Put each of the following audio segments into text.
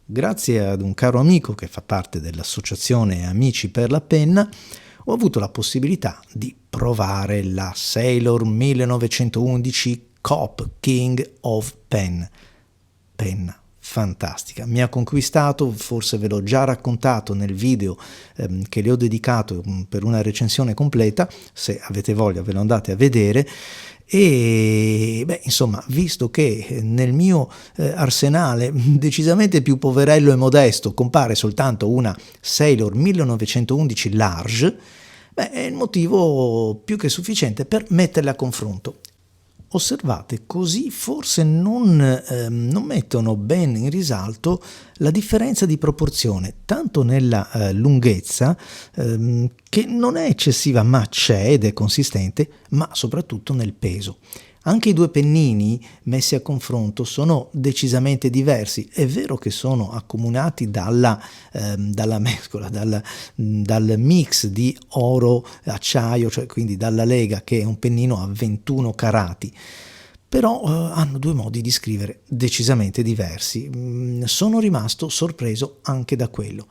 Grazie ad un caro amico che fa parte dell'associazione Amici per la Penna, ho avuto la possibilità di provare la Sailor 1911 Coop King of Pen. Penna fantastica, mi ha conquistato, forse ve l'ho già raccontato nel video che le ho dedicato per una recensione completa. Se avete voglia ve lo andate a vedere. E beh, insomma, visto che nel mio arsenale decisamente più poverello e modesto compare soltanto una Sailor 1911 Large, beh, è il motivo più che sufficiente per metterle a confronto. Osservate, così forse non mettono ben in risalto la differenza di proporzione, tanto nella lunghezza, che non è eccessiva ma c'è ed è consistente, ma soprattutto nel peso. Anche i due pennini messi a confronto decisamente diversi. È vero che sono accomunati dalla mescola, dal mix di oro-acciaio, cioè quindi dalla lega, che è un pennino a 21 carati. Però hanno due modi di scrivere decisamente diversi. Sono rimasto sorpreso anche da quello.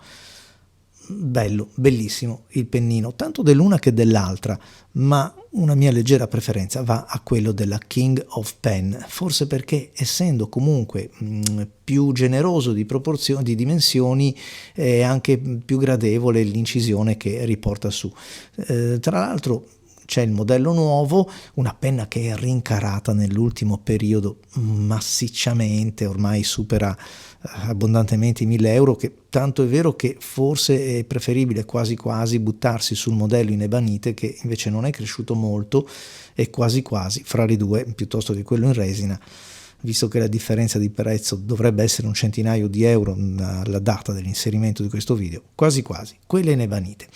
Bello, bellissimo il pennino, tanto dell'una che dell'altra, ma una mia leggera preferenza va a quello della King of Pen, forse perché essendo comunque più generoso di proporzioni, di dimensioni, è anche più gradevole l'incisione che riporta su. Tra l'altro c'è il modello nuovo, una penna che è rincarata nell'ultimo periodo massicciamente, ormai supera abbondantemente i 1000 euro, che tanto è vero che forse è preferibile quasi quasi buttarsi sul modello in ebanite, che invece non è cresciuto molto, e quasi quasi fra le due piuttosto che quello in resina, visto che la differenza di prezzo dovrebbe essere un centinaio di euro alla data dell'inserimento di questo video, quasi quasi quelle in ebanite.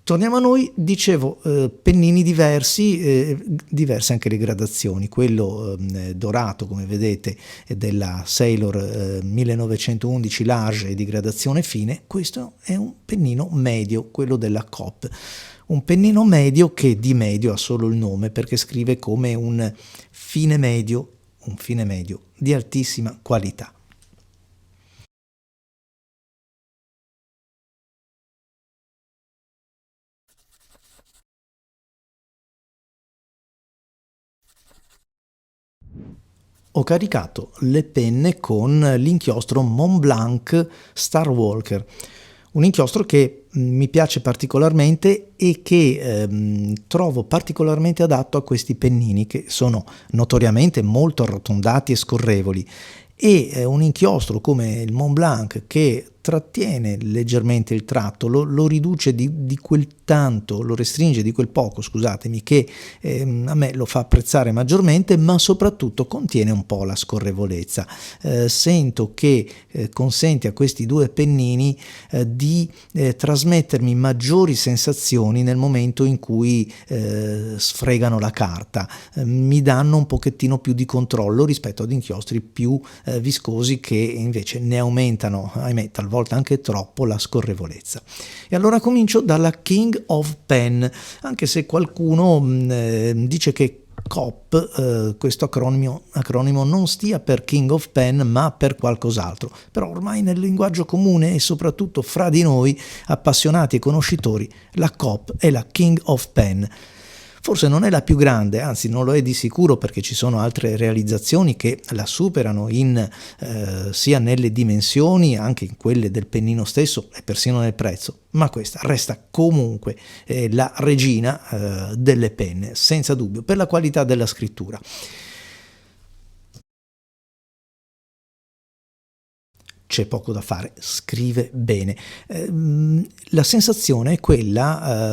Torniamo a noi, dicevo, pennini diverse anche le gradazioni. Quello dorato, come vedete, è della Sailor 1911 Large e di gradazione fine. Questo è un pennino medio, quello della Coop. Un pennino medio che di medio ha solo il nome, perché scrive come un fine medio di altissima qualità. Ho caricato le penne con l'inchiostro Montblanc Starwalker, un inchiostro che mi piace particolarmente e che trovo particolarmente adatto a questi pennini, che sono notoriamente molto arrotondati e scorrevoli, e un inchiostro come il Montblanc che trattiene leggermente il tratto, lo riduce di quel tanto, lo restringe di quel poco, scusatemi, che a me lo fa apprezzare maggiormente, ma soprattutto contiene un po' la scorrevolezza. Sento che consente a questi due pennini di trasmettermi maggiori sensazioni nel momento in cui sfregano la carta, mi danno un pochettino più di controllo rispetto ad inchiostri più viscosi, che invece ne aumentano, ahimè, talvolta anche troppo, la scorrevolezza. E allora comincio dalla King of Pen, anche se qualcuno dice che Coop, questo acronimo non stia per King of Pen ma per qualcos'altro, però ormai nel linguaggio comune e soprattutto fra di noi appassionati e conoscitori, la Coop è la King of Pen. Forse non è la più grande, anzi non lo è di sicuro, perché ci sono altre realizzazioni che la superano sia nelle dimensioni, anche in quelle del pennino stesso e persino nel prezzo, ma questa resta comunque la regina delle penne, senza dubbio, per la qualità della scrittura. C'è poco da fare, scrive bene. La sensazione è quella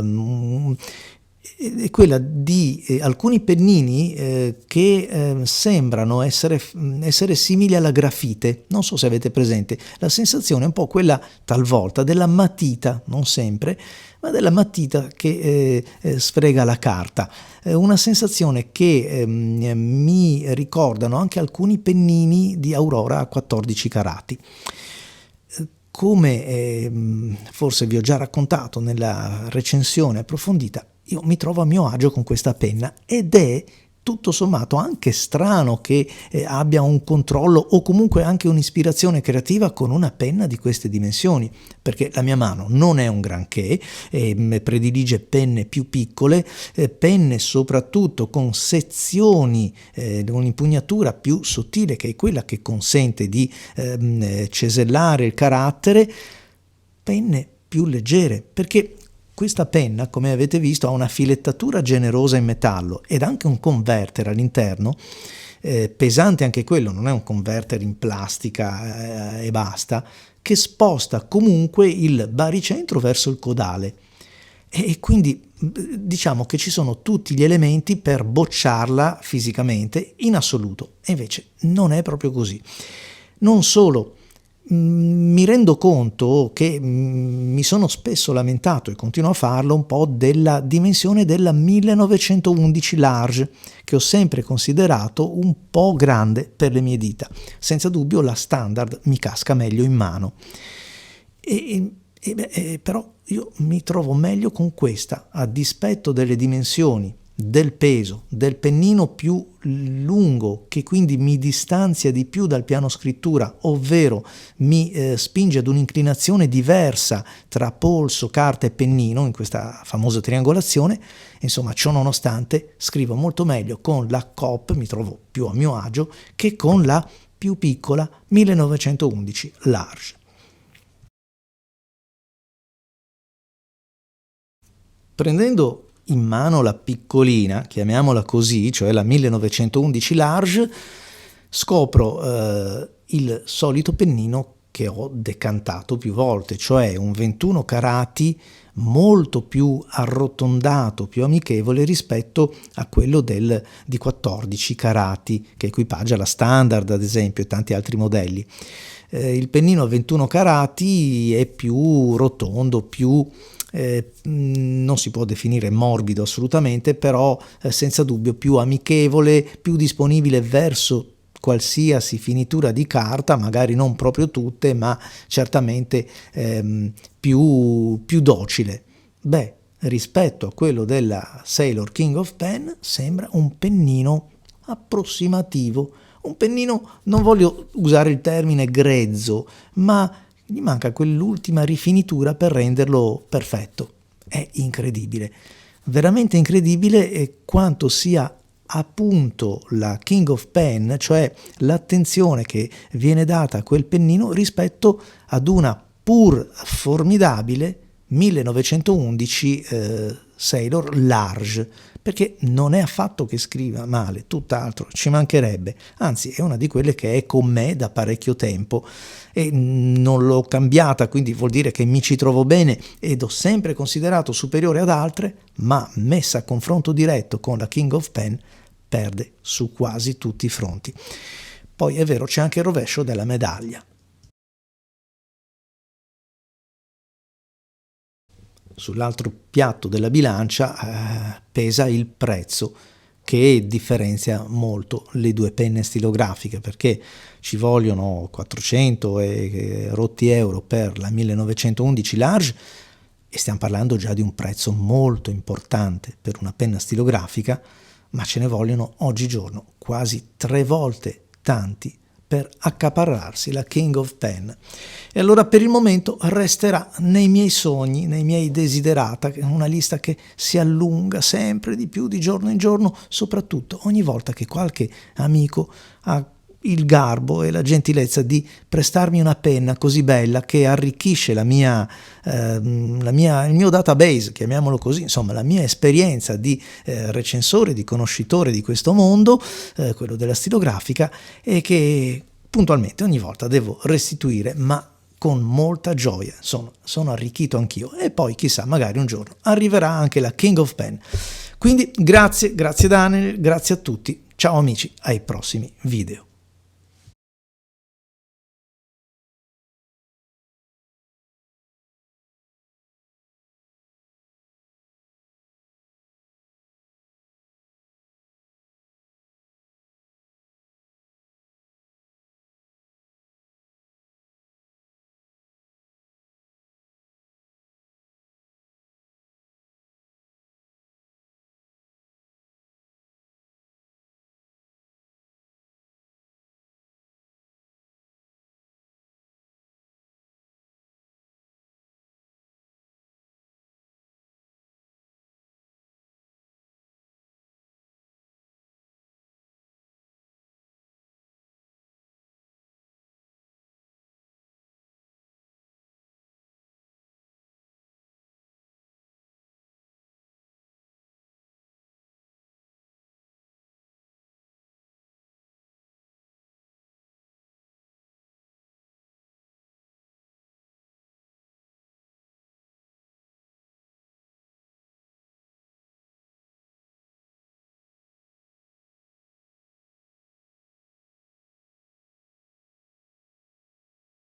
di alcuni pennini che sembrano essere simili alla grafite. Non so se avete presente, la sensazione è un po' quella talvolta della matita, non sempre, ma della matita che sfrega la carta. Una sensazione che mi ricordano anche alcuni pennini di Aurora a 14 carati. Come forse vi ho già raccontato nella recensione approfondita, io mi trovo a mio agio con questa penna, ed è tutto sommato anche strano che abbia un controllo o comunque anche un'ispirazione creativa con una penna di queste dimensioni, perché la mia mano non è un granché, predilige penne più piccole, penne soprattutto con sezioni, un'impugnatura più sottile, che è quella che consente di cesellare il carattere, penne più leggere, perché questa penna, come avete visto, ha una filettatura generosa in metallo ed anche un converter all'interno, pesante anche quello, non è un converter in plastica e basta, che sposta comunque il baricentro verso il codale. E quindi diciamo che ci sono tutti gli elementi per bocciarla fisicamente in assoluto, e invece non è proprio così. Non solo, mi rendo conto che mi sono spesso lamentato, e continuo a farlo, un po' della dimensione della 1911 large, che ho sempre considerato un po' grande per le mie dita. Senza dubbio la standard mi casca meglio in mano. Però io mi trovo meglio con questa, a dispetto delle dimensioni, del peso, del pennino più lungo, che quindi mi distanzia di più dal piano scrittura, ovvero mi spinge ad un'inclinazione diversa tra polso, carta e pennino in questa famosa triangolazione. Insomma, ciò nonostante scrivo molto meglio con la Coop, mi trovo più a mio agio, che con la più piccola 1911 large. Prendendo in mano la piccolina, chiamiamola così, cioè la 1911 large, scopro il solito pennino che ho decantato più volte, cioè un 21 carati molto più arrotondato, più amichevole rispetto a quello di 14 carati che equipaggia la standard, ad esempio, e tanti altri modelli. Il pennino a 21 carati è più rotondo, più non si può definire morbido assolutamente, però senza dubbio più amichevole, più disponibile verso qualsiasi finitura di carta, magari non proprio tutte, ma certamente più docile. Beh, rispetto a quello della Sailor King of Pen sembra un pennino approssimativo, un pennino, non voglio usare il termine grezzo, ma gli manca quell'ultima rifinitura per renderlo perfetto. È incredibile, veramente incredibile quanto sia appunto la King of Pen, cioè l'attenzione che viene data a quel pennino rispetto ad una pur formidabile 1911 Sailor Large, perché non è affatto che scriva male, tutt'altro, ci mancherebbe, anzi è una di quelle che è con me da parecchio tempo e non l'ho cambiata, quindi vuol dire che mi ci trovo bene ed ho sempre considerato superiore ad altre, ma messa a confronto diretto con la King of Pen perde su quasi tutti i fronti. Poi è vero, c'è anche il rovescio della medaglia. Sull'altro piatto della bilancia pesa il prezzo, che differenzia molto le due penne stilografiche, perché ci vogliono 400 e rotti euro per la 1911 large e stiamo parlando già di un prezzo molto importante per una penna stilografica, ma ce ne vogliono oggigiorno quasi 3 volte tanti per accaparrarsi la King of Pen. E allora per il momento resterà nei miei sogni, nei miei desiderata, una lista che si allunga sempre di più di giorno in giorno, soprattutto ogni volta che qualche amico ha il garbo e la gentilezza di prestarmi una penna così bella che arricchisce il mio database, chiamiamolo così, insomma la mia esperienza di recensore, di conoscitore di questo mondo, quello della stilografica, e che puntualmente ogni volta devo restituire, ma con molta gioia. Sono arricchito anch'io, e poi chissà, magari un giorno arriverà anche la King of Pen. Quindi grazie Daniel, grazie a tutti, ciao amici, ai prossimi video.